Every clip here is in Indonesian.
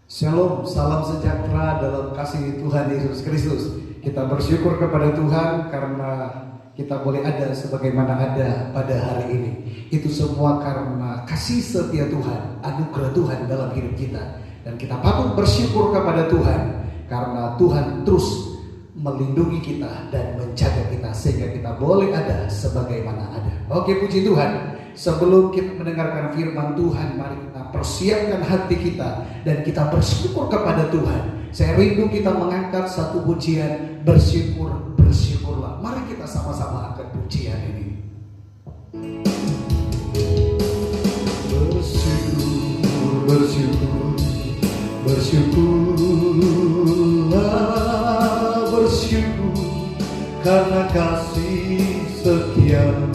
Shalom, salam sejahtera dalam kasih Tuhan Yesus Kristus. Kita bersyukur kepada Tuhan karena kita boleh ada sebagaimana ada pada hari ini. Itu semua karena kasih setia Tuhan, anugerah Tuhan dalam hidup kita. Dan kita patut bersyukur kepada Tuhan karena Tuhan terus melindungi kita dan menjaga kita sehingga kita boleh ada sebagaimana ada. Oke, puji Tuhan. Sebelum kita mendengarkan firman Tuhan, mari kita persiapkan hati kita dan kita bersyukur kepada Tuhan. Saya rindu kita mengangkat satu pujian, bersyukur, bersyukurlah. Mari kita sama-sama angkat pujian ini. Bersyukur, bersyukur, bersyukurlah, bersyukur karena kasih setiamu.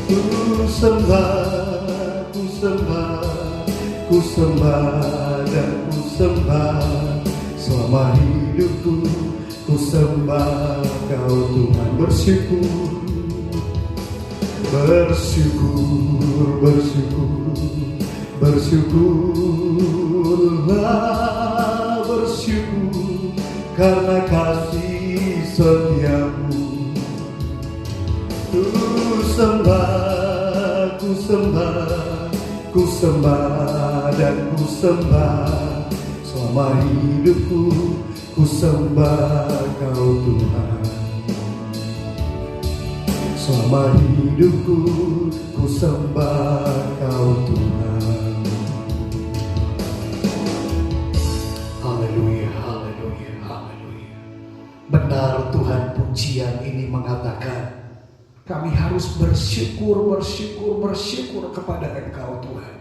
Ku sembah, ku sembah, ku sembah dan ku sembah selama hidupku. Ku sembah Kau Tuhan, bersyukur, bersyukur, bersyukur, bersyukurlah, bersyukur karena kasih setiamu. Ku sembah, ku sembah, ku sembah dan ku sembah selama hidupku. Ku sembah Kau Tuhan, selama hidupku. Ku sembah Kau Tuhan. Haleluya, haleluya, haleluya. Benar Tuhan, pujian ini mengatakan kami harus bersyukur, bersyukur, bersyukur kepada Engkau Tuhan.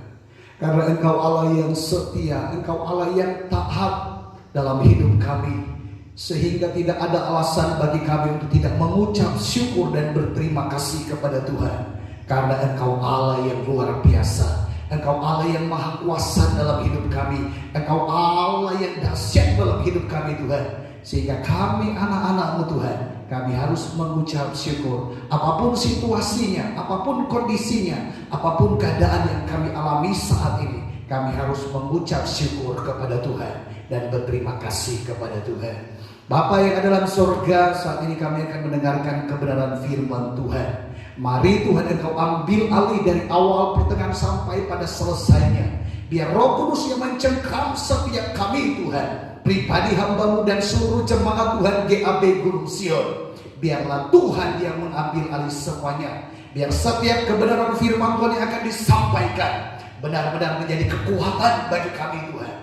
Karena Engkau Allah yang setia, Engkau Allah yang taat dalam hidup kami. Sehingga tidak ada alasan bagi kami untuk tidak mengucap syukur dan berterima kasih kepada Tuhan. Karena Engkau Allah yang luar biasa, Engkau Allah yang maha kuasa dalam hidup kami, Engkau Allah yang dahsyat dalam hidup kami Tuhan. Sehingga kami anak-anak-Mu Tuhan, kami harus mengucap syukur. Apapun situasinya, apapun kondisinya, apapun keadaan yang kami alami saat ini, kami harus mengucap syukur kepada Tuhan dan berterima kasih kepada Tuhan. Bapa yang ada dalam surga, saat ini kami akan mendengarkan kebenaran firman Tuhan. Mari Tuhan Engkau ambil alih dari awal pertengahan sampai pada selesainya. Biar Roh Kudus yang mencengkram setiap kami Tuhan, pribadi hamba-Mu dan seluruh jemaat Tuhan GAB Gunung Sion. Biarlah Tuhan yang mengambil alih semuanya. Biar setiap kebenaran firman Tuhan yang akan disampaikan benar-benar menjadi kekuatan bagi kami Tuhan.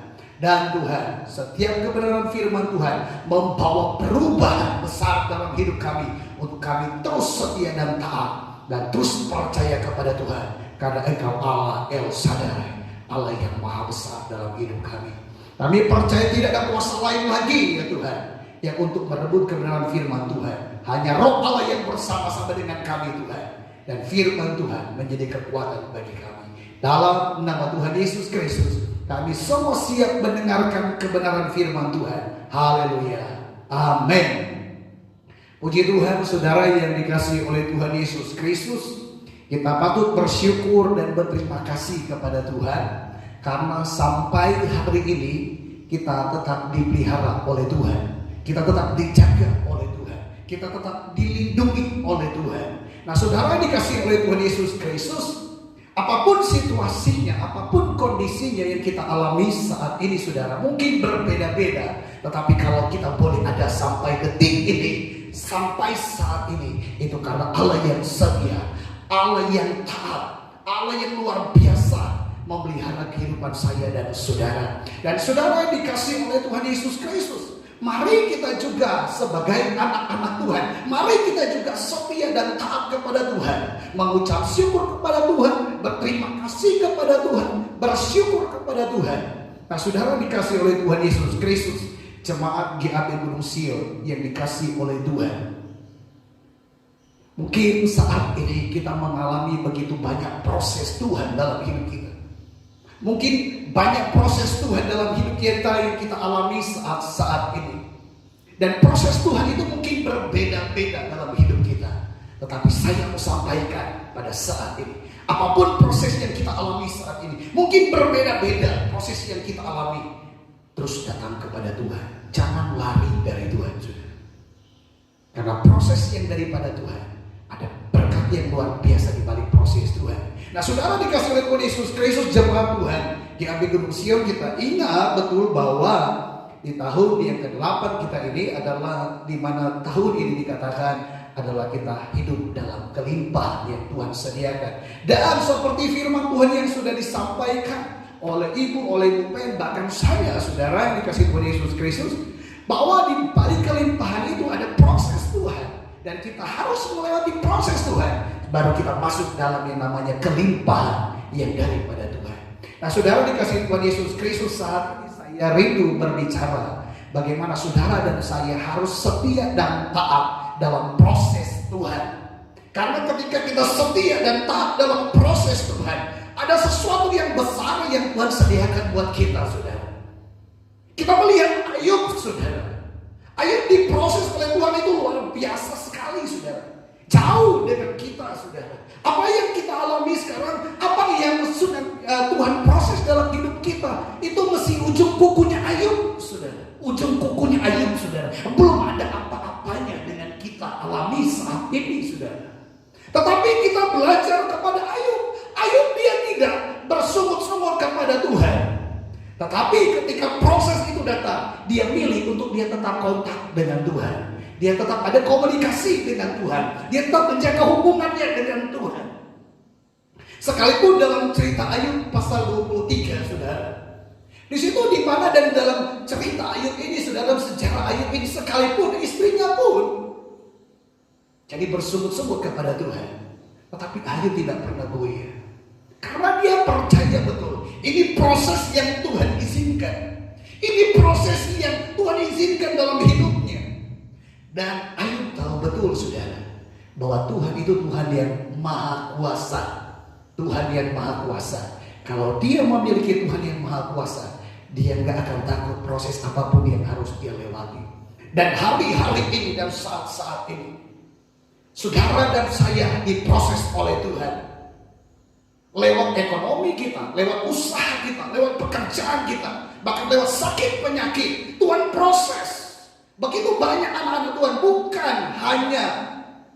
Dan Tuhan, setiap kebenaran firman Tuhan membawa perubahan besar dalam hidup kami, untuk kami terus setia dan taat dan terus percaya kepada Tuhan. Karena Engkau Allah El Shaddai, Allah yang maha besar dalam hidup kami. Kami percaya tidak ada kuasa lain lagi ya Tuhan yang untuk merebut kebenaran firman Tuhan. Hanya Roh Allah yang bersama-sama dengan kami Tuhan. Dan firman Tuhan menjadi kekuatan bagi kami. Dalam nama Tuhan Yesus Kristus, kami semua siap mendengarkan kebenaran firman Tuhan. Haleluya, amin. Puji Tuhan, saudara yang dikasihi oleh Tuhan Yesus Kristus, kita patut bersyukur dan berterima kasih kepada Tuhan. Karena sampai hari ini kita tetap dipelihara oleh Tuhan, kita tetap dijaga oleh Tuhan, kita tetap dilindungi oleh Tuhan. Nah saudara dikasihi oleh Tuhan Yesus Kristus, apapun situasinya, apapun kondisinya yang kita alami saat ini saudara, mungkin berbeda-beda. Tetapi kalau kita boleh ada sampai detik ini, sampai saat ini, itu karena Allah yang setia, Allah yang taat, Allah yang luar biasa memelihara kehidupan saya dan saudara. Dan saudara yang dikasihi oleh Tuhan Yesus Kristus, mari kita juga sebagai anak-anak Tuhan, mari kita juga setia dan taat kepada Tuhan, mengucap syukur kepada Tuhan, berterima kasih kepada Tuhan, bersyukur kepada Tuhan. Nah saudara dikasihi oleh Tuhan Yesus Kristus, jemaat GAB Gunung Sion yang dikasihi oleh Tuhan, mungkin saat ini kita mengalami begitu banyak proses Tuhan dalam hidup kita. Mungkin banyak proses Tuhan dalam hidup kita yang kita alami saat ini. Dan proses Tuhan itu mungkin berbeda-beda dalam hidup kita. Tetapi saya mau sampaikan pada saat ini, apapun proses yang kita alami saat ini, Mungkin berbeda-beda proses yang kita alami. Terus datang kepada Tuhan. Jangan lari dari Tuhan, saudara. Karena proses yang daripada Tuhan, ada berkat yang luar biasa di balik proses Tuhan. Nah, saudara dikasih oleh Tuhan Yesus Kristus, jemaat Tuhan, di Abi Gunung Sion, kita ingat betul bahwa di tahun yang ke-8 kita ini adalah di mana tahun ini dikatakan adalah kita hidup dalam kelimpahan yang Tuhan sediakan. Dan seperti firman Tuhan yang sudah disampaikan oleh ibu, oleh ibu Pen, bahkan saya, saudara yang dikasih Tuhan Yesus Kristus, bahwa di balik kelimpahan itu ada proses Tuhan, dan kita harus melewati proses Tuhan baru kita masuk dalam yang namanya kelimpahan yang daripada Tuhan. Nah, saudara dikasih Tuhan Yesus Kristus, saat ini saya rindu berbicara bagaimana saudara dan saya harus setia dan taat dalam proses Tuhan. Karena ketika kita setia dan taat dalam proses Tuhan, ada sesuatu yang besar yang Tuhan sediakan buat kita, saudara. Kita melihat Ayub, saudara. Ayub diproses oleh Tuhan itu luar biasa sekali, saudara. Jauh dengan kita, saudara. Apa yang kita alami sekarang, apa yang sudah Tuhan proses dalam hidup kita, itu mesti ujung kukunya Ayub, saudara. Ujung kukunya Ayub, saudara. Belum ada apa-apanya dengan kita alami saat ini, saudara. Tetapi kita belajar kepada Ayub. Ayub dia tidak bersungut-sungut kepada Tuhan. Tetapi ketika proses itu datang, dia milih untuk dia tetap kontak dengan Tuhan. Dia tetap ada komunikasi dengan Tuhan. Dia tetap menjaga hubungannya dengan Tuhan. Sekalipun dalam cerita Ayub pasal 23, saudara. Di situ di mana dan dalam cerita Ayub ini, saudara, dalam sejarah Ayub ini, sekalipun istrinya pun jadi bersungut-sungut kepada Tuhan, tetapi Ayub tidak pernah goyah. Karena dia percaya betul, ini proses yang Tuhan izinkan. Ini proses yang Tuhan izinkan dalam hidupnya. Dan Ayub tahu betul, saudara, bahwa Tuhan itu Tuhan yang maha kuasa. Tuhan yang maha kuasa. Kalau dia memiliki Tuhan yang maha kuasa, dia gak akan takut proses apapun yang harus dia lewati. Dan hari-hari ini dan saat-saat ini, saudara dan saya diproses oleh Tuhan. Lewat ekonomi kita, lewat usaha kita, lewat pekerjaan kita, bahkan lewat sakit penyakit, Tuhan proses. Begitu banyak anak-anak Tuhan, bukan hanya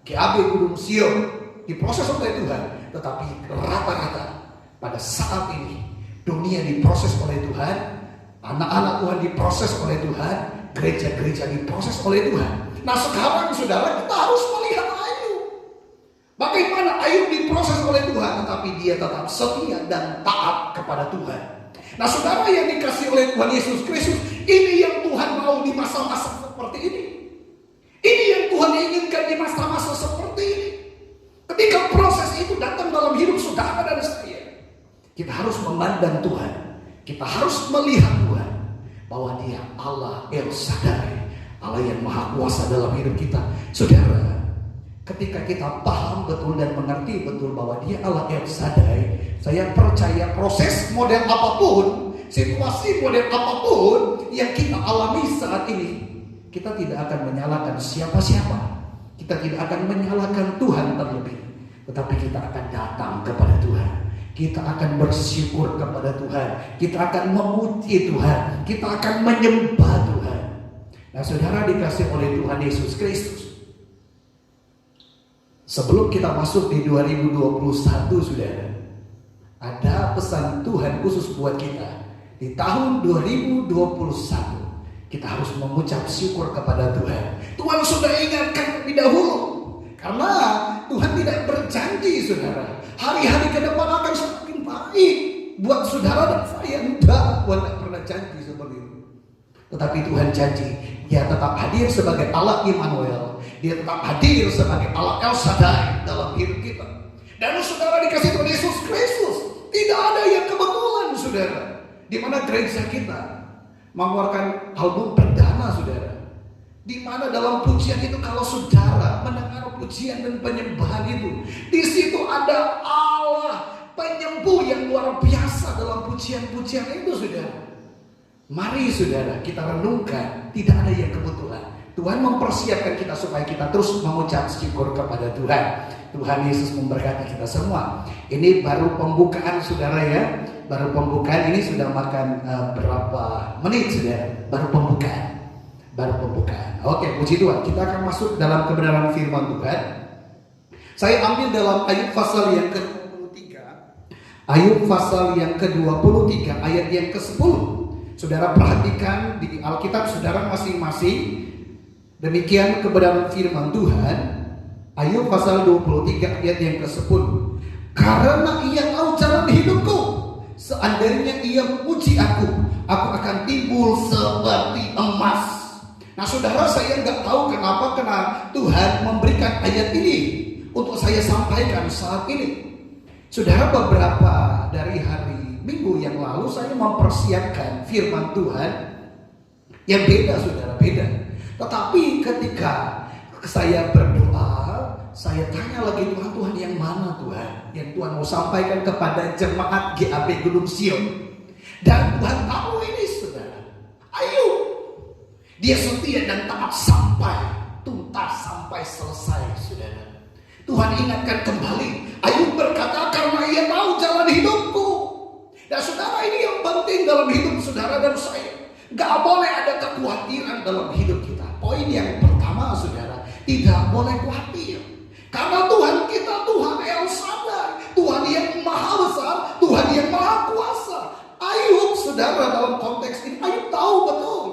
GAB Gunung Sion diproses oleh Tuhan, tetapi rata-rata pada saat ini dunia diproses oleh Tuhan, anak-anak Tuhan diproses oleh Tuhan, gereja-gereja diproses oleh Tuhan. Nah, sekarang saudara, kita harus melihat bagaimana Ayub diproses oleh Tuhan, tetapi dia tetap setia dan taat kepada Tuhan. Nah, saudara yang dikasih oleh Tuhan Yesus Kristus, ini yang Tuhan mau di masa-masa seperti ini. Ini yang Tuhan inginkan di masa-masa seperti ini. Ketika proses itu datang dalam hidup saudara dan saya, kita harus memandang Tuhan. Kita harus melihat Tuhan, bahwa Dia Allah El Shaddai, Allah yang maha kuasa dalam hidup kita. Saudara, ketika kita paham betul dan mengerti betul bahwa Dia Allah El Shaddai, saya percaya proses model apapun, situasi model apapun yang kita alami saat ini, kita tidak akan menyalahkan siapa-siapa. Kita tidak akan menyalahkan Tuhan terlebih, tetapi kita akan datang kepada Tuhan. Kita akan bersyukur kepada Tuhan. Kita akan memuji Tuhan. Kita akan menyembah Tuhan. Nah, saudara dikasih oleh Tuhan Yesus Kristus, sebelum kita masuk di 2021, saudara, ada pesan Tuhan khusus buat kita. Di tahun 2021, kita harus mengucap syukur kepada Tuhan. Tuhan sudah ingatkan lebih dahulu. Karena Tuhan tidak berjanji, saudara, hari-hari ke depan akan semakin baik buat saudara dan saya. Enggak, Tuhan tidak pernah janji seperti itu. Tetapi Tuhan janji, Dia tetap hadir sebagai Allah Immanuel. Dia tetap hadir sebagai Allah El Shaddai dalam hidup kita. Dan saudara dikasih Tuhan Yesus Kristus, tidak ada yang kebetulan, saudara. Di mana gereja kita mengeluarkan album perdana, saudara. Di mana dalam pujian itu, kalau saudara mendengar pujian dan penyembahan itu, di situ ada Allah penyembuh yang luar biasa dalam pujian-pujian itu, saudara. Mari saudara, kita renungkan, tidak ada yang kebetulan. Tuhan mempersiapkan kita supaya kita terus mengucap syukur kepada Tuhan. Tuhan Yesus memberkati kita semua. Ini baru pembukaan saudara ya. Baru pembukaan, ini sudah makan berapa menit saudara. Baru pembukaan. Oke, puji Tuhan. Kita akan masuk dalam kebenaran firman Tuhan. Saya ambil dalam Ayub pasal yang ke-23. Ayub pasal yang ke-23 ayat yang ke-10. Saudara perhatikan di Alkitab saudara masing-masing. Demikian kebenaran firman Tuhan. Ayub pasal 23 ayat yang ke-10. Karena ia tahu jalan hidupku, seandainya ia memuji aku akan timbul seperti emas. Nah saudara, saya nggak tahu kenapa Tuhan memberikan ayat ini untuk saya sampaikan saat ini. Saudara, beberapa dari hari Minggu yang lalu saya mempersiapkan firman Tuhan yang beda saudara, beda. Tetapi ketika saya berdoa, saya tanya lagi Tuhan yang mana Tuhan? Yang Tuhan mau sampaikan kepada jemaat GAP Gunung Sion. Dan Tuhan tahu ini saudara. Ayub, dia setia dan taat sampai tuntas, sampai selesai saudara. Tuhan ingatkan kembali. Ayub berkata, karena ia tahu jalan hidupku. Dan saudara, ini yang penting dalam hidup saudara dan saya. Gak boleh ada kekhawatiran dalam hidup kita. Poin yang pertama saudara, tidak boleh khawatir. Karena Tuhan kita Tuhan El Shaddai, Tuhan yang maha besar, Tuhan yang maha kuasa. Ayub saudara, dalam konteks ini Ayub tahu betul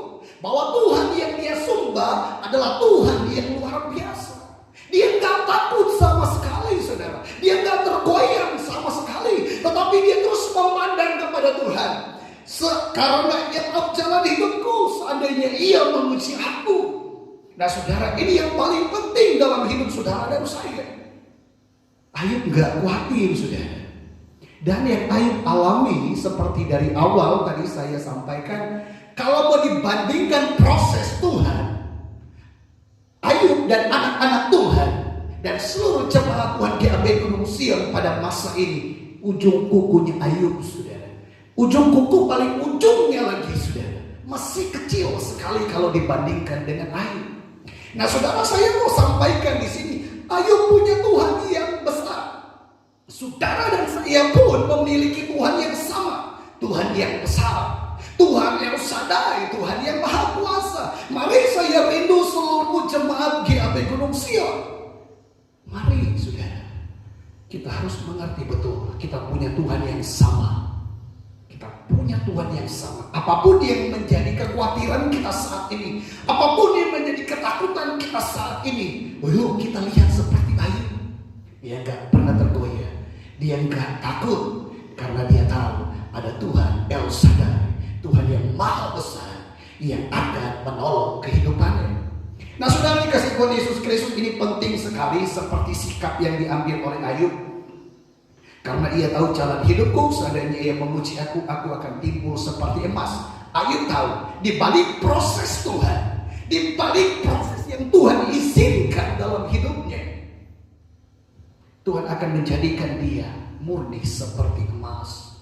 bahwa Tuhan yang dia sembah adalah Tuhan yang luar biasa. Dia gak takut sama sekali saudara, dia gak tergoyang sama sekali, tetapi dia terus memandang kepada Tuhan. Karena ia tahu jalan hidupku, seandainya ia memuji aku. Nah saudara, ini yang paling penting dalam hidup saudara dan saya. Ayub gak khawatir saudara. Dan yang Ayub alami seperti dari awal tadi saya sampaikan, kalau mau dibandingkan proses Tuhan, Ayub dan anak-anak Tuhan dan seluruh jemaat Tuhan GAP Gunung Sion pada masa ini, ujung kukunya Ayub saudara. Ujung kuku paling ujungnya lagi saudara, masih kecil sekali kalau dibandingkan dengan Ayub. Nah saudara, saya mau sampaikan di sini, Ayub punya Tuhan yang besar. Saudara dan saya pun memiliki Tuhan yang sama, Tuhan yang besar, Tuhan El Shaddai, Tuhan yang maha kuasa. Mari saya rindu seluruh jemaat GAP Gunung Sion. Mari saudara, kita harus mengerti betul, kita punya Tuhan yang sama. Kita punya Tuhan yang sama. Apapun yang menjadi kekhawatiran kita saat ini, apapun yang menjadi ketakutan kita saat ini, kita lihat seperti Ayub. Dia gak pernah tergoyah, dia gak takut, karena dia tahu ada Tuhan El Shaddai, Tuhan yang maha besar, yang akan menolong kehidupannya. Nah saudara dikasih Tuhan Yesus Kristus, ini penting sekali seperti sikap yang diambil oleh Ayub. Karena ia tahu jalan hidupku, seandainya ia memuji aku akan timbul seperti emas. Ayub tahu, di balik proses Tuhan, di balik proses yang Tuhan izinkan dalam hidupnya, Tuhan akan menjadikan dia murni seperti emas.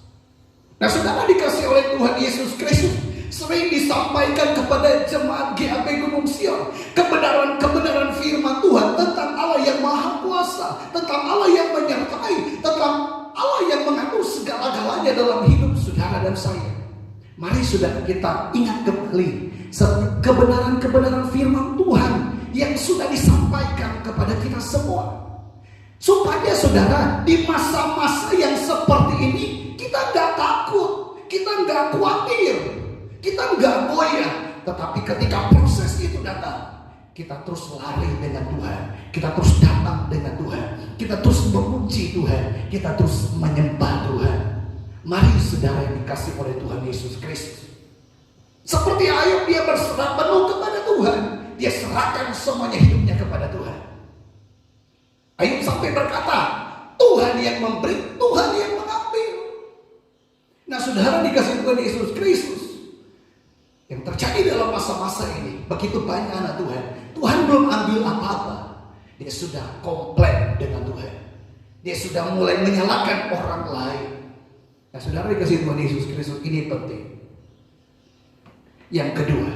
Nah saudara dikasih oleh Tuhan Yesus Kristus, sering disampaikan kepada jemaat GAP Gunung Sion kebenaran firman Tuhan tentang Allah yang maha kuasa, tentang Allah yang menyertai, tentang Allah yang mengatur segala-galanya dalam hidup saudara dan saya. Mari saudara kita ingat kembali kebenaran-kebenaran firman Tuhan yang sudah disampaikan kepada kita semua, supaya saudara di masa-masa yang seperti ini kita gak takut, kita gak khawatir, kita gak goyah. Tetapi ketika proses itu datang, kita terus lari dengan Tuhan, kita terus datang dengan Tuhan, kita terus memuji Tuhan, kita terus menyembah Tuhan. Mari saudara yang dikasih oleh Tuhan Yesus Kristus, seperti Ayub, dia berserah penuh kepada Tuhan, dia serahkan semuanya hidupnya kepada Tuhan. Ayub sampai berkata, Tuhan yang memberi, Tuhan yang mengambil. Nah saudara dikasih Tuhan Yesus Kristus, yang terjadi dalam masa-masa ini, begitu banyak anak Tuhan, Tuhan belum ambil apa-apa, dia sudah komplain dengan Tuhan, dia sudah mulai menyalahkan orang lain. Nah saudara dikasih Tuhan Yesus Kristus, ini penting. Yang kedua,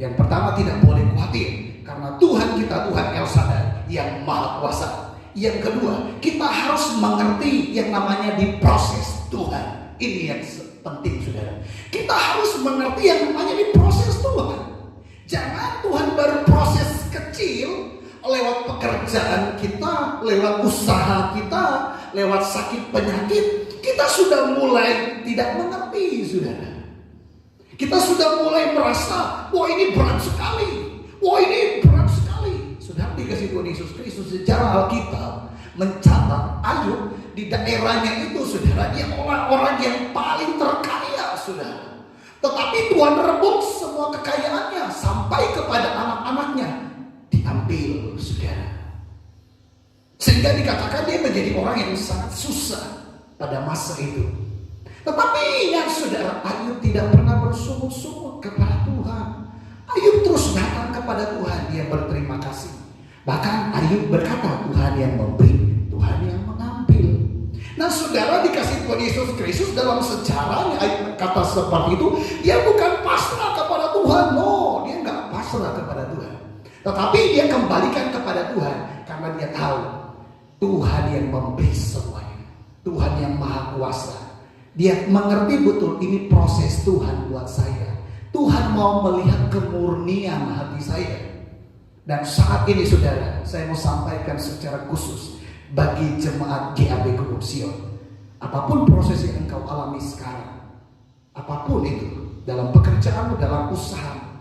yang pertama tidak boleh khawatir karena Tuhan kita Tuhan El Shaddai yang Maha Kuasa. Yang kedua, kita harus mengerti yang namanya diproses Tuhan. Ini yang penting, saudara. Kita harus mengerti yang namanya diproses Tuhan. Jangan Tuhan baru proses kecil lewat pekerjaan kita, lewat usaha kita, lewat sakit penyakit, kita sudah mulai tidak mengerti, saudara. Kita sudah mulai merasa, wah ini berat sekali, wah ini berat sekali. Sudah dikasih Tuhan Yesus Kristus secara Alkitab mencatat Ayub di daerahnya itu, saudara, dia orang-orang yang paling terkaya, saudara. Tetapi Tuhan rebut semua kekayaannya sampai kepada anak-anaknya diambil, saudara. Sehingga dikatakan dia menjadi orang yang sangat susah pada masa itu. Tetapi ingat, saudara, Ayub tidak pernah bersungut-sungut kepada Tuhan. Ayub terus datang kepada Tuhan, dia berterima kasih. Bahkan Ayub berkata, Tuhan yang memberi, Tuhan yang mengambil. Nah, saudara, dikasih Tuhan Yesus Kristus dalam sejarahnya Ayub berkata seperti itu. Dia bukan pasrah kepada Tuhan, no, dia nggak pasrah kepada Tuhan. Tetapi dia kembalikan kepada Tuhan karena dia tahu Tuhan yang memberi semuanya, Tuhan yang Maha Kuasa. Dia mengerti betul ini proses Tuhan buat saya. Tuhan mau melihat kemurnian hati saya. Dan saat ini, saudara, saya mau sampaikan secara khusus bagi jemaat GAB Gunung Sion. Apapun proses yang engkau alami sekarang, apapun itu, dalam pekerjaanmu, dalam usahamu,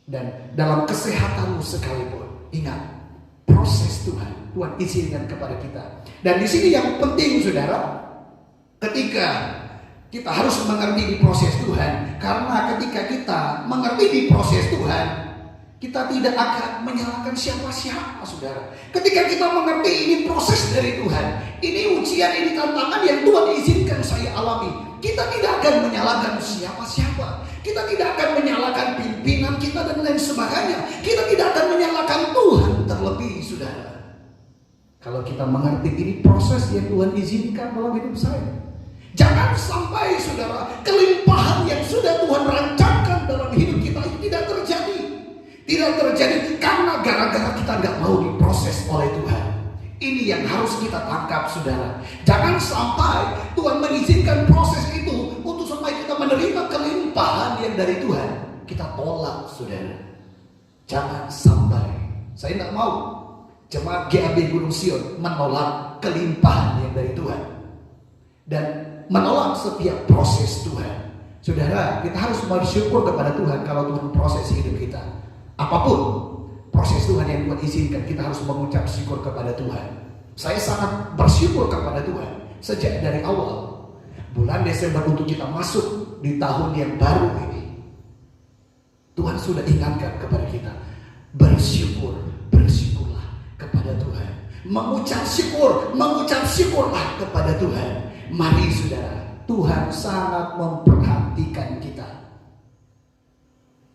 dan dalam kesehatanmu sekalipun, ingat, proses Tuhan izinkan kepada kita. Dan di sini yang penting, saudara, ketika kita harus mengerti di proses Tuhan, karena ketika kita mengerti di proses Tuhan, kita tidak akan menyalahkan siapa-siapa, saudara. Ketika kita mengerti ini proses dari Tuhan, ini ujian, ini tantangan yang Tuhan izinkan saya alami, kita tidak akan menyalahkan siapa-siapa. Kita tidak akan menyalahkan pimpinan kita dan lain sebagainya. Kita tidak akan menyalahkan Tuhan terlebih, saudara. Kalau kita mengerti ini proses yang Tuhan izinkan dalam hidup saya. Jangan sampai, saudara, kelimpahan yang sudah Tuhan rancangkan dalam hidup kita ini tidak terjadi. Tidak terjadi karena gara-gara kita nggak mau diproses oleh Tuhan. Ini yang harus kita tangkap, saudara. Jangan sampai Tuhan mengizinkan proses itu untuk supaya kita menerima kelimpahan yang dari Tuhan, kita tolak, saudara. Jangan sampai. Saya nggak mau jemaat GAB Gunung Sion menolak kelimpahan yang dari Tuhan dan menolak setiap proses Tuhan. Saudara, kita harus bersyukur kepada Tuhan kalau Tuhan proses hidup kita. Apapun proses Tuhan yang Tuhan izinkan, kita harus mengucap syukur kepada Tuhan. Saya sangat bersyukur kepada Tuhan sejak dari awal bulan Desember untuk kita masuk di tahun yang baru ini. Tuhan sudah ingatkan kepada kita, bersyukurlah kepada Tuhan. Mengucap syukurlah kepada Tuhan. Mari, saudara, Tuhan sangat memperhatikan kita.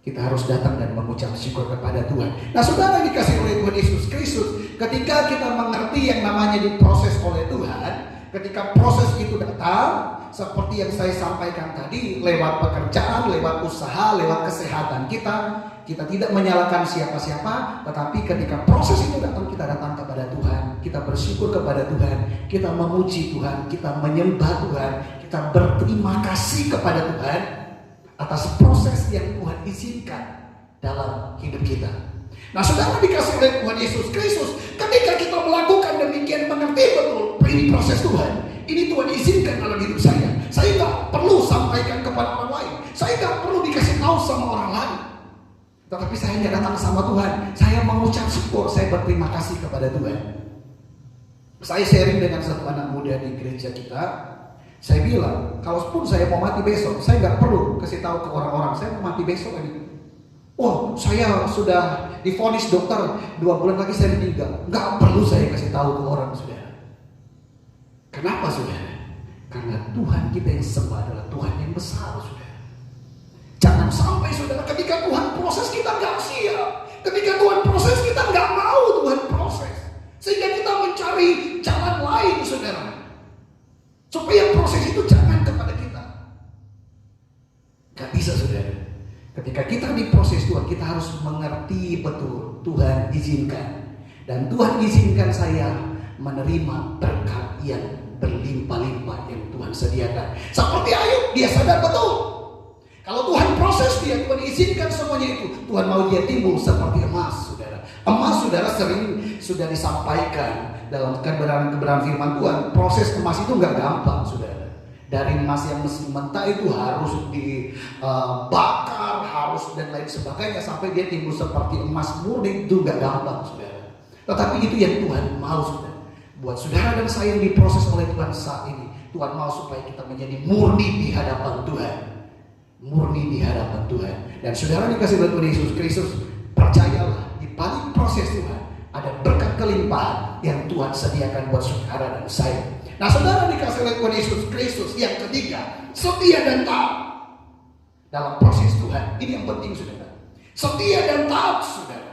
Kita harus datang dan mengucap syukur kepada Tuhan. Nah, saudara dikasih oleh Tuhan Yesus Kristus, ketika kita mengerti yang namanya diproses oleh Tuhan, ketika proses itu datang, seperti yang saya sampaikan tadi, lewat pekerjaan, lewat usaha, lewat kesehatan kita tidak menyalahkan siapa-siapa, tetapi ketika proses itu datang, kita datang kepada Tuhan, kita bersyukur kepada Tuhan, kita memuji Tuhan, kita menyembah Tuhan, kita berterima kasih kepada Tuhan atas proses yang Tuhan izinkan dalam hidup kita. Nah, saudara dikasih oleh Tuhan Yesus Kristus, ketika kita melakukan demikian, mengerti betul ini proses Tuhan, ini Tuhan izinkan dalam hidup saya. Saya tak perlu sampaikan kepada orang lain, saya tak perlu dikasih tahu sama orang lain, tetapi saya hanya datang sama Tuhan. Saya mengucap syukur, saya berterima kasih kepada Tuhan. Saya sharing dengan satu anak muda di gereja kita. Saya bilang, kalaupun saya mau mati besok, saya nggak perlu kasih tahu ke orang-orang saya mau mati besok ini. Oh, saya sudah divonis dokter 2 bulan lagi saya meninggal. Nggak perlu saya kasih tahu ke orang, saudara. Kenapa, saudara? Karena Tuhan kita yang sembah adalah Tuhan yang besar, saudara. Jangan sampai, saudara, ketika Tuhan proses kita nggak siap, ketika Tuhan proses kita nggak mau Tuhan proses, sehingga kita mencari jalan lain, saudara, supaya proses itu jangan kepada kita. Gak bisa, saudara. Ketika kita diproses Tuhan, kita harus mengerti betul Tuhan izinkan. Dan Tuhan izinkan saya menerima berkat yang berlimpah-limpah yang Tuhan sediakan. Seperti Ayub, dia sadar betul. Kalau Tuhan proses dia, Tuhan izinkan semuanya itu. Tuhan mau dia timbul seperti emas, saudara. Emas, saudara, sering sudah disampaikan dalam kebenaran firman Tuhan. Proses emas itu nggak gampang, saudara. Dari emas yang masih mentah itu harus dibakar, harus dan lain sebagainya sampai dia timbul seperti emas murni, itu nggak gampang, saudara. Tetapi itu yang Tuhan mau, saudara. Buat saudara dan saya yang diproses oleh Tuhan saat ini, Tuhan mau supaya kita menjadi murni di hadapan Tuhan. Murni di hadapan Tuhan. Dan saudara dikasih oleh Tuhan Yesus Kristus, percayalah di balik proses Tuhan ada berkat kelimpahan yang Tuhan sediakan buat saudara dan saya. Nah, saudara dikasih oleh Tuhan Yesus Kristus yang ketiga, setia dan taat dalam proses Tuhan. Ini yang penting, saudara. Setia dan taat, saudara.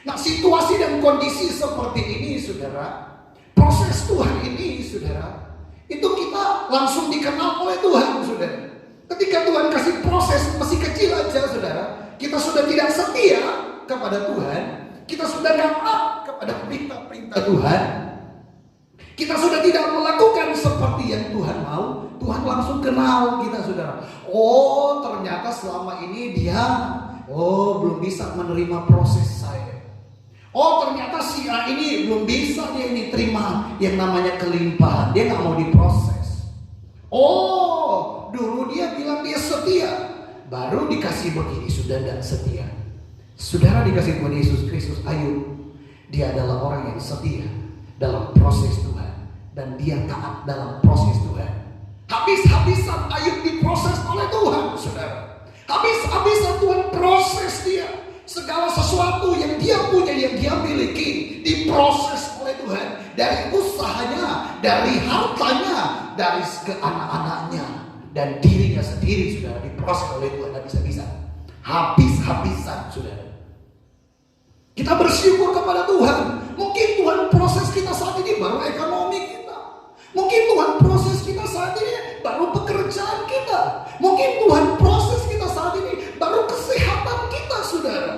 Nah, situasi dan kondisi seperti ini, saudara, proses Tuhan ini, saudara, itu kita langsung dikenal oleh Tuhan, saudara. Ketika Tuhan kasih proses masih kecil aja, saudara, kita sudah tidak setia kepada Tuhan, kita sudah taat kepada perintah-perintah Tuhan, kita sudah tidak melakukan seperti yang Tuhan mau, Tuhan langsung kenal kita, saudara. Oh, ternyata selama ini dia belum bisa menerima proses saya. Oh, ternyata si A ini belum bisa dia ini terima yang namanya kelimpahan, dia nggak mau diproses. Oh, dulu dia bilang dia setia, baru dikasih begini sudah tidak setia. Saudara dikasih Tuhan Yesus Kristus, Ayub, dia adalah orang yang setia dalam proses Tuhan dan dia taat dalam proses Tuhan. Habis-habisan Ayub diproses oleh Tuhan, saudara. Habis-habisan Tuhan proses dia. Segala sesuatu yang dia punya, yang dia miliki, diproses oleh Tuhan. Dari usahanya, dari hartanya, dari anak-anaknya, dan dirinya sendiri, saudara, diproses oleh Tuhan habis-habisan. Habis-habisan, saudara. Kita bersyukur kepada Tuhan. Mungkin Tuhan proses kita saat ini baru ekonomi kita. Mungkin Tuhan proses kita saat ini baru pekerjaan kita. Mungkin Tuhan proses kita saat ini baru kesehatan kita, saudara.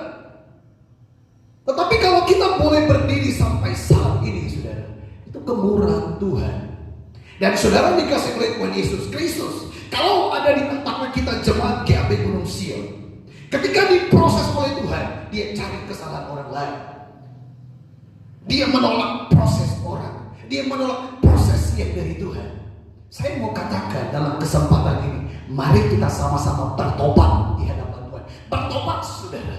Tetapi kalau kita boleh berdiri sampai saat ini, saudara, itu kemurahan Tuhan. Dan saudara dikasih oleh Tuhan Yesus Kristus. Kalau ada di tengah kita jemaat GAB Gunung Sion, ketika diproses oleh Tuhan, dia cari kesalahan orang lain. Dia menolak proses orang. Dia menolak proses yang dari Tuhan. Saya mau katakan dalam kesempatan ini, mari kita sama-sama bertobat di hadapan Tuhan. Bertobat, saudara.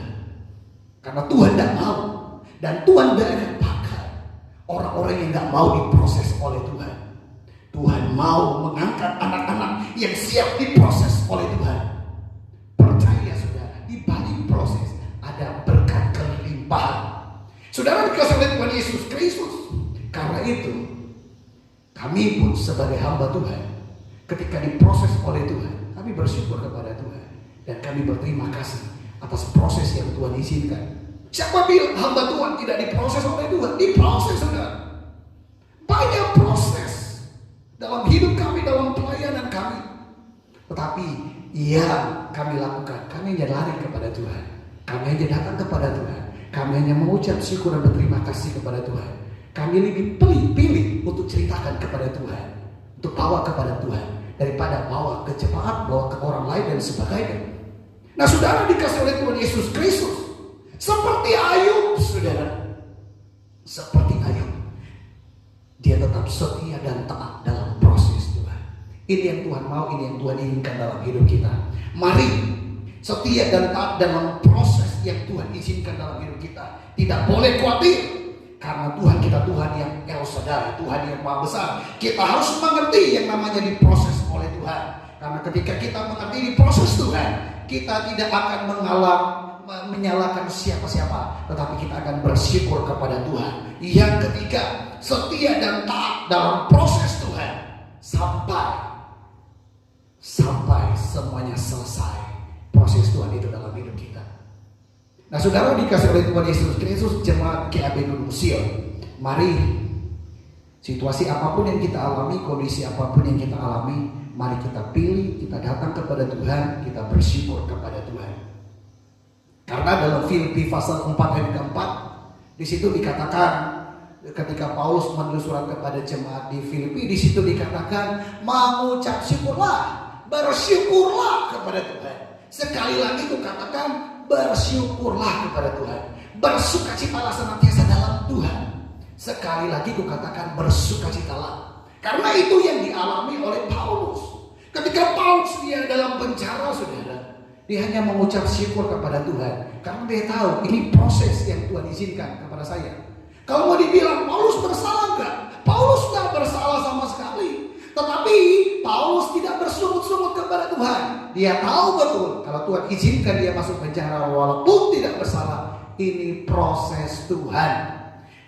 Karena Tuhan tidak mau. Dan Tuhan tidak akan pakai orang-orang yang tidak mau diproses oleh Tuhan. Tuhan mau mengangkat anak-anak yang siap diproses oleh Tuhan. Percaya, saudara, di balik proses ada berkat kelimpahan. Saudara dikasih oleh Tuhan Yesus Kristus. Karena itu, kami pun sebagai hamba Tuhan, ketika diproses oleh Tuhan, kami bersyukur kepada Tuhan. Dan kami berterima kasih atas proses yang Tuhan izinkan. Siapa bilang hamba Tuhan tidak diproses oleh Tuhan? Diproses, saudara. Banyak proses dalam hidup kami, dalam pelayanan kami. Tetapi yang kami lakukan, kami hanya lari kepada Tuhan. Kami hanya datang kepada Tuhan. Kami hanya mengucap syukur dan berterima kasih kepada Tuhan. Kami lebih pilih untuk ceritakan kepada Tuhan, untuk bawa kepada Tuhan, daripada bawa ke jemaat, bawa ke orang lain dan sebagainya. Nah, saudara dikasih oleh Tuhan Yesus Kristus, seperti Ayub, saudara, seperti Ayub, dia tetap setia dan taat dalam proses Tuhan. Ini yang Tuhan mau, ini yang Tuhan inginkan dalam hidup kita. Mari setia dan taat dalam proses yang Tuhan izinkan dalam hidup kita. Tidak boleh khawatir, karena Tuhan kita Tuhan yang El Shaddai, Tuhan yang Maha Besar. Kita harus mengerti yang namanya diproses oleh Tuhan. Karena ketika kita mengerti diproses Tuhan, kita tidak akan menyalahkan siapa-siapa, tetapi kita akan bersyukur kepada Tuhan. Yang ketiga, setia dan taat dalam proses Tuhan sampai semuanya selesai proses Tuhan itu dalam hidup kita. Nah, saudara dikasih oleh Tuhan Yesus Kristus, jemaat GAB Gunung Sion, mari situasi apapun yang kita alami, kondisi apapun yang kita alami, mari kita pilih, kita datang kepada Tuhan, kita bersyukur kepada Tuhan. Karena dalam Filipi pasal 4 ayat keempat, di situ dikatakan ketika Paulus menulis surat kepada jemaat di Filipi, di situ dikatakan mengucap syukurlah, bersyukurlah kepada Tuhan. Sekali lagi kukatakan bersyukurlah kepada Tuhan. Bersukacitalah senantiasa dalam Tuhan. Sekali lagi kukatakan bersukacitalah. Karena itu yang dialami oleh Paulus. Ketika Paulus dia dalam penjara, saudara, dia hanya mengucap syukur kepada Tuhan. Karena dia tahu ini proses yang Tuhan izinkan kepada saya. Kalau mau dibilang Paulus bersalah enggak? Paulus enggak bersalah sama sekali. Tetapi Paulus tidak bersungut-sungut kepada Tuhan. Dia tahu betul kalau Tuhan izinkan dia masuk penjara walaupun tidak bersalah, ini proses Tuhan.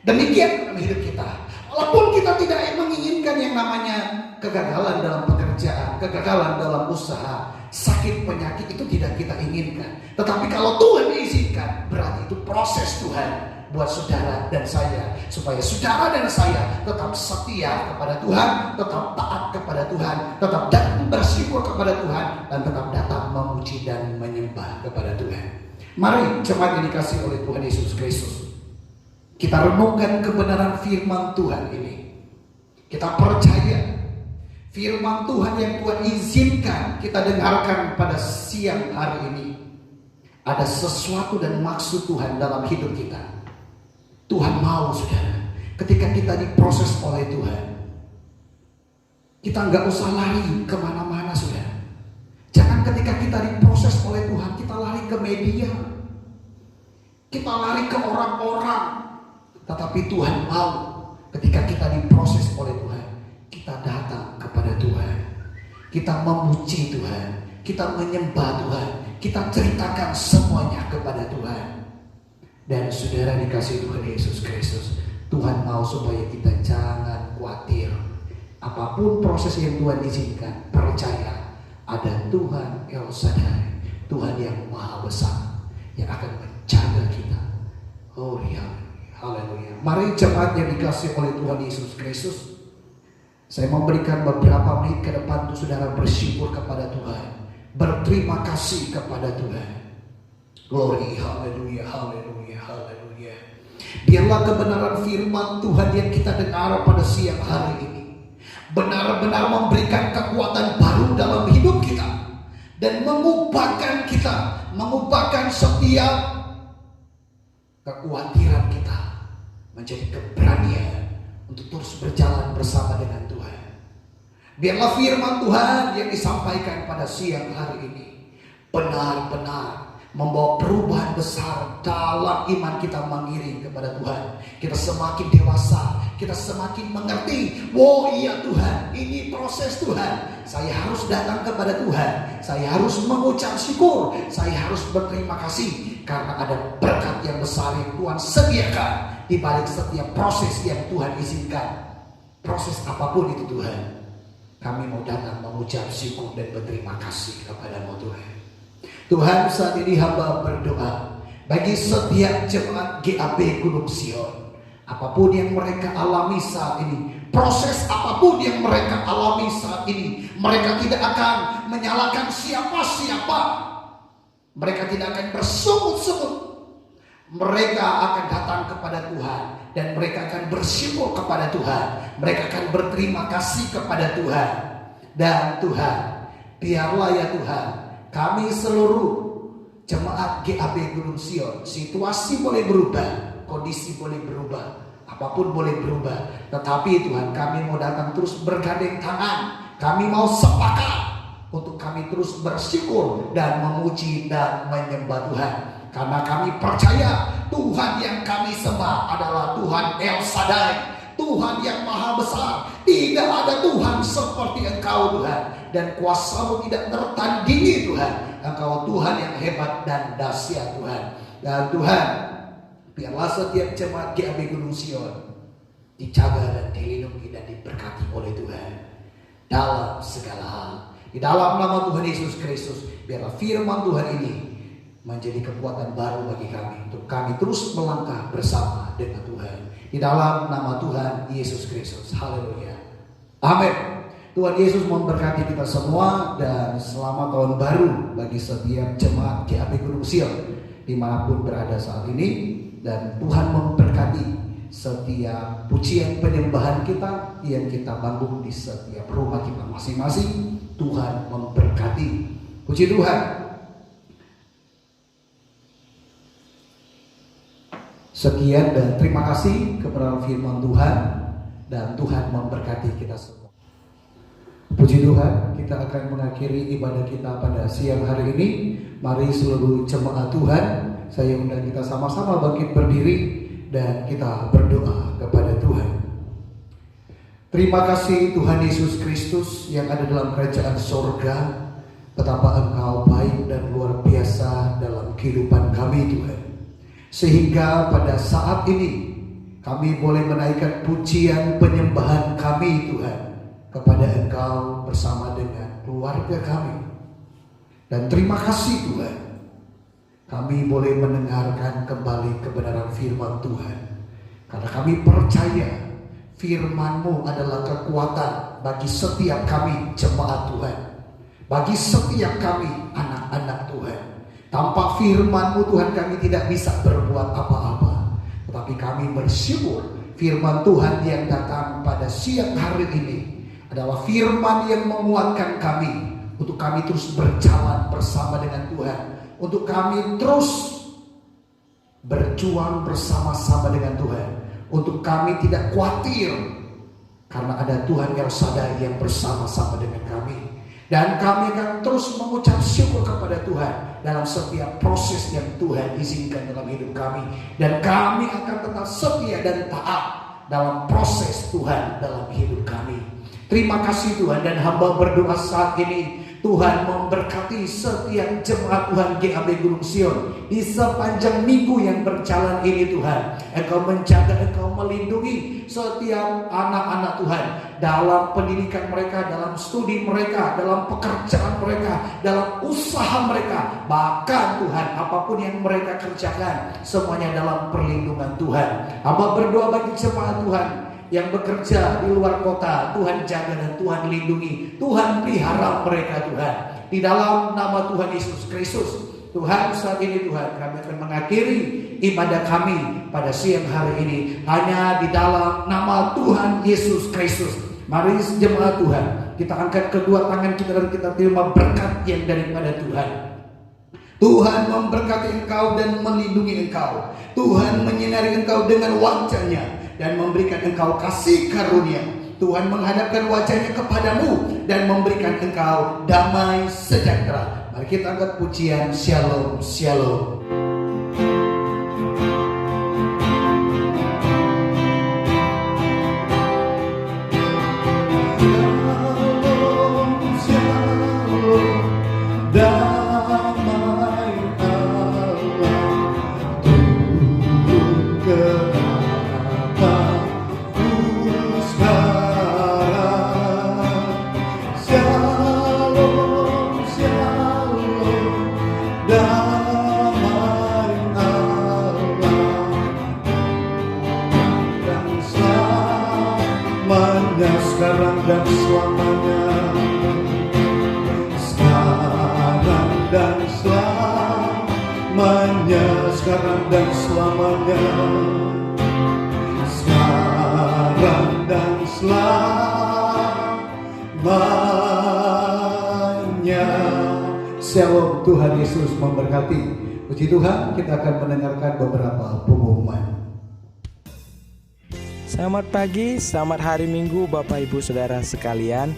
Demikian dalam hidup kita. Walaupun kita tidak menginginkan yang namanya kegagalan dalam pekerjaan, kegagalan dalam usaha, sakit penyakit itu tidak kita inginkan. Tetapi kalau Tuhan izinkan, berarti itu proses Tuhan buat saudara dan saya, supaya saudara dan saya tetap setia kepada Tuhan, tetap taat kepada Tuhan, tetap datang bersyukur kepada Tuhan, dan tetap datang memuji dan menyembah kepada Tuhan. Mari jemaat yang dikasihi oleh Tuhan Yesus Kristus, kita renungkan kebenaran firman Tuhan ini. Kita percaya firman Tuhan yang Tuhan izinkan kita dengarkan pada siang hari ini, ada sesuatu dan maksud Tuhan dalam hidup kita. Tuhan mau, saudara, ketika kita diproses oleh Tuhan, kita nggak usah lari kemana-mana, saudara. Jangan ketika kita diproses oleh Tuhan, kita lari ke media, kita lari ke orang-orang. Tetapi Tuhan mau ketika kita diproses oleh Tuhan, kita datang kepada Tuhan, kita memuji Tuhan, kita menyembah Tuhan, kita ceritakan semuanya kepada Tuhan. Dan saudara dikasih Tuhan Yesus Kristus, Tuhan mau supaya kita jangan khawatir. Apapun proses yang Tuhan izinkan, percaya ada Tuhan El Shaddai, Tuhan yang maha besar, yang akan menjaga kita. Oh ya, haleluya. Mari jemaat yang dikasih oleh Tuhan Yesus Kristus, saya memberikan beberapa menit ke depan untuk saudara bersyukur kepada Tuhan, berterima kasih kepada Tuhan. Glory, haleluya, haleluya, haleluya. Biarlah kebenaran firman Tuhan yang kita dengar pada siang hari ini benar-benar memberikan kekuatan baru dalam hidup kita, dan mengubahkan kita, mengubahkan setiap kekhawatiran kita menjadi keberanian untuk terus berjalan bersama dengan Tuhan. Biarlah firman Tuhan yang disampaikan pada siang hari ini benar-benar membawa perubahan besar dalam iman kita mengiring kepada Tuhan. Kita semakin dewasa, kita semakin mengerti, oh iya Tuhan, ini proses Tuhan. Saya harus datang kepada Tuhan, saya harus mengucap syukur, saya harus berterima kasih, karena ada berkat yang besar yang Tuhan sediakan di balik setiap proses yang Tuhan izinkan. Proses apapun itu Tuhan, kami mau datang mengucap syukur dan berterima kasih kepada-Mu Tuhan. Tuhan, saat ini hamba berdoa bagi setiap jemaat GAB Gunung Sion, apapun yang mereka alami saat ini, proses apapun yang mereka alami saat ini, mereka tidak akan menyalahkan siapa-siapa, mereka tidak akan bersungut-sungut, mereka akan datang kepada Tuhan, dan mereka akan bersyukur kepada Tuhan, mereka akan berterima kasih kepada Tuhan. Dan Tuhan, biarlah ya Tuhan, kami seluruh jemaat GAB Gunung Sion, situasi boleh berubah, kondisi boleh berubah, apapun boleh berubah, tetapi Tuhan, kami mau datang terus bergandeng tangan, kami mau sepakat untuk kami terus bersyukur dan memuji dan menyembah Tuhan. Karena kami percaya Tuhan yang kami sembah adalah Tuhan El Shaddai, Tuhan yang maha besar. Tidak ada Tuhan seperti Engkau Tuhan, dan kuasa-Mu tidak tertandingi Tuhan. Engkau Tuhan yang hebat dan dahsyat Tuhan. Dan Tuhan, biarlah setiap jemaat GAB Gunung Sion dijaga dan dilindungi dan diberkati oleh Tuhan dalam segala hal. Di dalam nama Tuhan Yesus Kristus, biarlah firman Tuhan ini menjadi kekuatan baru bagi kami, untuk kami terus melangkah bersama dengan Tuhan. Di dalam nama Tuhan Yesus Kristus. Haleluya. Amin. Tuhan Yesus memberkati kita semua, dan selamat tahun baru bagi setiap jemaat GAB Gunung Sion. dimanapun berada saat ini. Dan Tuhan memberkati setiap pujian penyembahan kita yang kita bangun di setiap rumah kita masing-masing. Tuhan memberkati. Puji Tuhan. Sekian dan terima kasih kepada firman Tuhan, dan Tuhan memberkati kita semua. Puji Tuhan, kita akan mengakhiri ibadah kita pada siang hari ini. Mari seluruh jemaat Tuhan, saya undang kita sama-sama bangkit berdiri dan kita berdoa kepada Tuhan. Terima kasih Tuhan Yesus Kristus yang ada dalam kerajaan sorga. Betapa Engkau baik dan luar biasa dalam kehidupan kami Tuhan. Sehingga pada saat ini kami boleh menaikkan pujian penyembahan kami Tuhan kepada Engkau bersama dengan keluarga kami. Dan terima kasih Tuhan, kami boleh mendengarkan kembali kebenaran firman Tuhan. Karena kami percaya firman-Mu adalah kekuatan bagi setiap kami jemaat Tuhan, bagi setiap kami anak-anak Tuhan. Tanpa firman-Mu Tuhan kami tidak bisa berbuat apa-apa. Tetapi kami bersyukur firman Tuhan yang datang pada siang hari ini adalah firman yang menguatkan kami untuk kami terus berjalan bersama dengan Tuhan, untuk kami terus berjuang bersama-sama dengan Tuhan, untuk kami tidak khawatir karena ada Tuhan El Shaddai yang bersama-sama dengan kami. Dan kami akan terus mengucap syukur kepada Tuhan dalam setiap proses yang Tuhan izinkan dalam hidup kami. Dan kami akan tetap setia dan taat dalam proses Tuhan dalam hidup kami. Terima kasih Tuhan, dan hamba berdoa saat ini Tuhan memberkati setiap jemaat Tuhan GAB Gunung Sion di sepanjang minggu yang berjalan ini Tuhan. Engkau menjaga, Engkau melindungi setiap anak-anak Tuhan dalam pendidikan mereka, dalam studi mereka, dalam pekerjaan mereka, dalam usaha mereka. Bahkan Tuhan, apapun yang mereka kerjakan, semuanya dalam perlindungan Tuhan. Hamba berdoa bagi jemaat Tuhan yang bekerja di luar kota, Tuhan jaga dan Tuhan lindungi, Tuhan pelihara mereka Tuhan. Di dalam nama Tuhan Yesus Kristus, Tuhan, saat ini Tuhan, kami akan mengakhiri ibadah kami pada siang hari ini hanya di dalam nama Tuhan Yesus Kristus. Mari jemaat Tuhan, kita angkat kedua tangan kita dan kita terima berkat yang daripada Tuhan. Tuhan memberkati engkau dan melindungi engkau. Tuhan menyinari engkau dengan wajah-Nya dan memberikan engkau kasih karunia. Tuhan menghadapkan wajahnya kepadamu dan memberikan engkau damai sejahtera. Mari kita angkat pujian Shalom, Shalom. Sekarang dan selamanya, sekarang dan selamanya, sekarang dan selamanya, sekarang dan selamanya. Shalom, Tuhan Yesus memberkati. Puji Tuhan, kita akan mendengarkan beberapa pengumuman. Selamat pagi, selamat hari Minggu Bapak Ibu Saudara sekalian.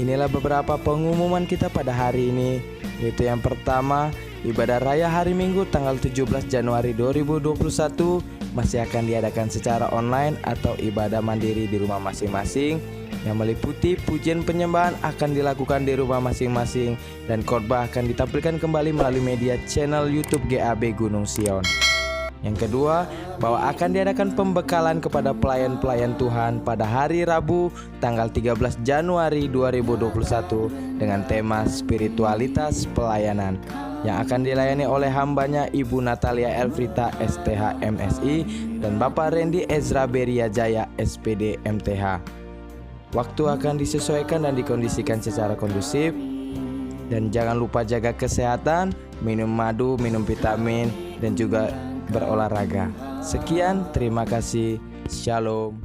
Inilah beberapa pengumuman kita pada hari ini, yaitu yang pertama, ibadah raya hari Minggu tanggal 17 Januari 2021 masih akan diadakan secara online atau ibadah mandiri di rumah masing-masing, yang meliputi pujian penyembahan akan dilakukan di rumah masing-masing dan khotbah akan ditampilkan kembali melalui media channel YouTube GAB Gunung Sion. Yang kedua, bahwa akan diadakan pembekalan kepada pelayan-pelayan Tuhan pada hari Rabu tanggal 13 Januari 2021 dengan tema spiritualitas pelayanan yang akan dilayani oleh hambanya Ibu Natalia Elfrita STH MSI dan Bapak Randy Ezra Beria Jaya SPD MTH. Waktu akan disesuaikan dan dikondisikan secara kondusif. Dan jangan lupa jaga kesehatan, minum madu, minum vitamin, dan juga berolahraga. Sekian, terima kasih. Shalom.